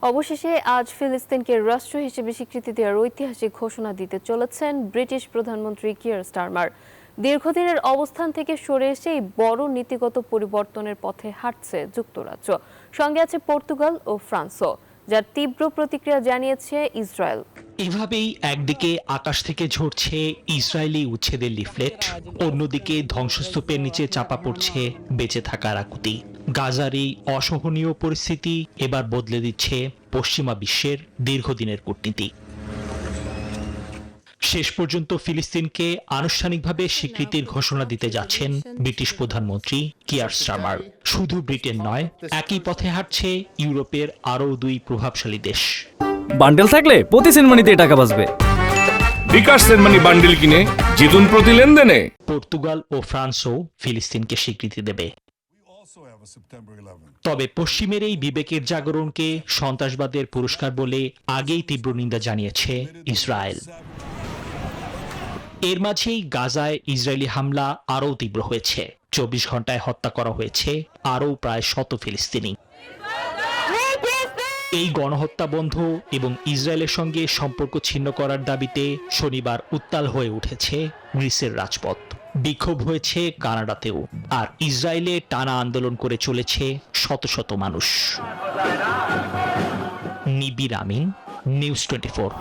অবশেষে আজ ফিলিস্তিনকে রাষ্ট্র হিসেবে স্বীকৃতি দেওয়ার ঐতিহাসিক ঘোষণা দিতে চলেছেন ব্রিটিশ প্রধানমন্ত্রী কিয়ার স্টারমার। দীর্ঘদিনের অবস্থান থেকে সরে এসে এই বড় নীতিগত পরিবর্তনের পথে হাঁটছে যুক্তরাজ্য। সঙ্গে আছে পর্তুগাল ও ফ্রান্সও, যার তীব্র প্রতিক্রিয়া জানিয়েছে ইসরায়েল। এভাবেই একদিকে আকাশ থেকে ঝরছে ইসরায়েলি উচ্ছেদের লিফলেট, অন্যদিকে ধ্বংসস্তূপের নিচে চাপা পড়ছে বেঁচে থাকার আকুতি। গাজার এই অসহনীয় পরিস্থিতি এবার বদলে দিচ্ছে পশ্চিমা বিশ্বের দীর্ঘদিনের কূটনীতি। শেষ পর্যন্ত ফিলিস্তিনকে আনুষ্ঠানিকভাবে স্বীকৃতির ঘোষণা দিতে যাচ্ছেন ব্রিটিশ প্রধানমন্ত্রী কিয়ার স্টারমার। শুধু ব্রিটেন নয়, একই পথে হাঁটছে ইউরোপের আরও দুই প্রভাবশালী দেশ। বান্ডেল থাকলে প্রতি সেনমানিতে টাকা বাঁচবে। বিকাশ সেনমানি বান্ডেল কিনে জিতুন প্রতি লেনদেনে। পর্তুগাল ও ফ্রান্সও ফিলিস্তিনকে স্বীকৃতি দেবে। তবে পশ্চিমের এই বিবেকের জাগরণকে সন্ত্রাসবাদের পুরস্কার বলে আগেই তীব্র নিন্দা জানিয়েছে ইসরায়েল। এর মাঝেই গাজায় ইসরায়েলি হামলা আরও তীব্র হয়েছে। 24 ঘন্টায় হত্যা করা হয়েছে আরও প্রায় 100 ফিলিস্তিনি। এই গণহত্যা বন্ধ এবং ইসরায়েলের সঙ্গে সম্পর্ক ছিন্ন করার দাবিতে শনিবার উত্তাল হয়ে উঠেছে গ্রিসের রাজপথ। বিক্ষোভ হয়েছে কানাডাতেও, আর ইসরায়েলে টানা আন্দোলন করে চলেছে শত শত মানুষ। নিবিড় আমিন, নিউজ 24।